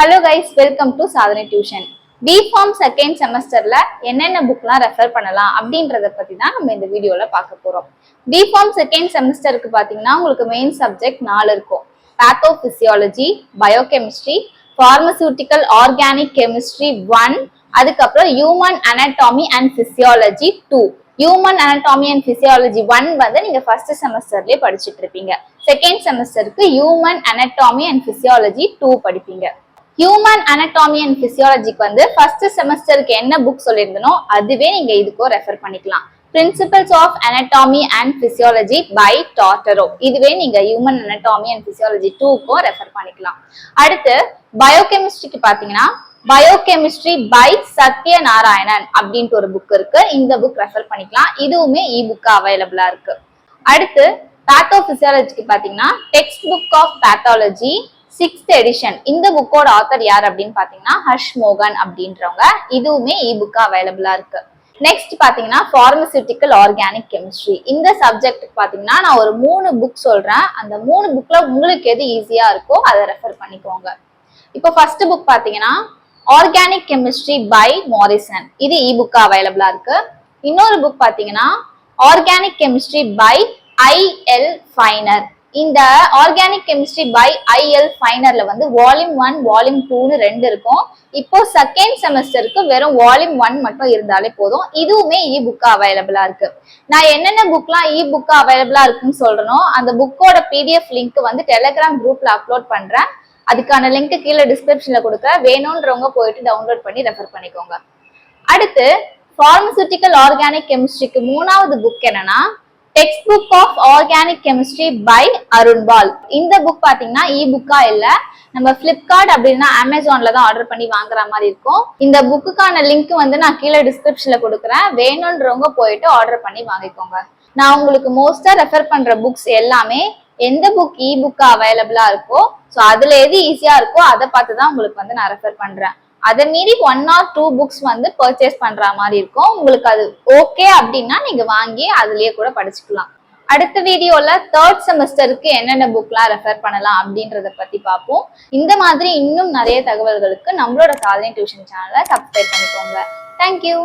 Hello guys, welcome to Sadhana Tuition. B.Pharm second semesterல என்னென்ன புக்லாம் refer பண்ணலாம் அப்படின்றத பத்தி தான் நம்ம இந்த வீடியோல பார்க்க போறோம். B.Pharm second செமஸ்டருக்கு பாத்தீங்கன்னா உங்களுக்கு மெயின் சப்ஜெக்ட் 4 இருக்கும். Pathophysiology, biochemistry, pharmaceutical organic chemistry 1, அதுக்கப்புறம் human anatomy and physiology 2. Human anatomy and physiology 1 வந்து நீங்க ஃபர்ஸ்ட் செமஸ்டர்லயே படிச்சுட்டு இருப்பீங்க. செகண்ட் செமஸ்டருக்கு ஹியூமன் அனாட்டமி அண்ட் பிசியாலஜி 2 படிப்பீங்க. ஹியூமன் அனாட்டமி அண்ட் பிசியாலஜிக்கு வந்து ஃபர்ஸ்ட் செமஸ்டருக்கு என்ன புக் சொல்லியிருந்தனோ அதுவே நீங்க இதுக்கோ ரெஃபர் பண்ணிக்கலாம். Principles of anatomy and physiology by Tortora, இதுவே நீங்க ஹியூமன் அனாட்டமி அண்ட் பிசியாலஜி 2க்கும் ரெஃபர் பண்ணிக்கலாம். அடுத்து பயோகெமிஸ்ட்ரிக்கு பாத்தீங்கன்னா பயோகெமிஸ்ட்ரி பை சத்யநாராயணன் அப்படின்ட்டு ஒரு புக் இருக்கு. இந்த புக் ரெஃபர் பண்ணிக்கலாம். இதுவுமே இ புக்கா அவைலபிளா இருக்கு. அடுத்து பேத்தோபிசியாலஜிக்கு பாத்தீங்கன்னா text book of pathology 6th edition. இந்த புக்கோட ஆத்தர் யார் அப்படின்னு பாத்தீங்கன்னா ஹர்ஷ் மோகன் அப்படின்றவங்க. இதுவுமே இ புக்கா அவைலபிளா இருக்கு. நெக்ஸ்ட் பாத்தீங்கன்னா பார்மசூட்டிக்கல் ஆர்கானிக் கெமிஸ்ட்ரி. இந்த சப்ஜெக்ட் பாத்தீங்கன்னா நான் ஒரு 3 புக் சொல்றேன். அந்த 3 புக்ல உங்களுக்கு எது ஈஸியா இருக்கோ அதை ரெஃபர் பண்ணிக்கோங்க. இப்போ ஃபர்ஸ்ட் புக் பாத்தீங்கன்னா ஆர்கானிக் கெமிஸ்ட்ரி பை மாரிசன். இது இ புக்கா அவைலபிளா இருக்கு. இன்னொரு புக் பாத்தீங்கன்னா organic chemistry by IL Finar. இந்த ஆர்கானிக் கெமிஸ்ட்ரி பை ஐஎல் ஃபைனர்ல வந்து வால்யூம் 1 வால்யூம் 2னு 2 இருக்கும். இப்போ செகண்ட் செமஸ்டருக்கு வெறும் வால்யூம் 1 மட்டும் இருந்தாலே போதும். இதுவுமே இ புக்கா அவைலபிளா இருக்கு. நான் என்னென்ன புக்லாம் இ புக்கா அவைலபிளா இருக்குன்னு சொல்றேனோ அந்த புக்கோட பிடிஎஃப் லிங்க் வந்து டெலிகிராம் குரூப்ல அப்லோட் பண்றேன். அதுக்கான லிங்க் கீழே டிஸ்கிரிப்ஷன்ல கொடுக்குறேன். வேணும்ன்றவங்க போயிட்டு டவுன்லோட் பண்ணி ரெஃபர் பண்ணிக்கோங்க. அடுத்து பார்மசூட்டிக்கல் ஆர்கானிக் கெமிஸ்ட்ரிக்கு 3வது புக் என்னன்னா text book of organic chemistry by Arun Bahl. இந்த புக் பாத்தீங்கன்னா இ புக்கா இல்ல, நம்ம பிளிப்கார்ட் அப்படின்னா அமேசான்ல தான் ஆர்டர் பண்ணி வாங்குற மாதிரி இருக்கும். இந்த புக்குக்கான லிங்க் வந்து நான் கீழே டிஸ்கிரிப்ஷன்ல கொடுக்குறேன். வேணும்ன்றவங்க போயிட்டு ஆர்டர் பண்ணி வாங்கிக்கோங்க. நான் உங்களுக்கு மோஸ்டா ரெஃபர் பண்ற புக்ஸ் எல்லாமே எந்த புக் இ புக்கா அவைலபிளா இருக்கோ ஸோ அதுல எது ஈஸியா இருக்கோ அதை பார்த்துதான் உங்களுக்கு வந்து நான் ரெஃபர் பண்றேன். அதை மீறி 1 or 2 புக்ஸ் வந்து பர்ச்சேஸ் பண்ற மாதிரி இருக்கும். உங்களுக்கு அது ஓகே அப்படின்னா நீங்க வாங்கி அதுலயே கூட படிச்சுக்கலாம். அடுத்த வீடியோல 3rd செமஸ்டருக்கு என்னென்ன புக்லாம் ரெஃபர் பண்ணலாம் அப்படின்றத பத்தி பார்ப்போம். இந்த மாதிரி இன்னும் நிறைய தகவல்களுக்கு நம்மளோட சாதனை டியூஷன் சேனலை சப்ஸ்கிரைப் பண்ணிக்கோங்க. தேங்க்யூ.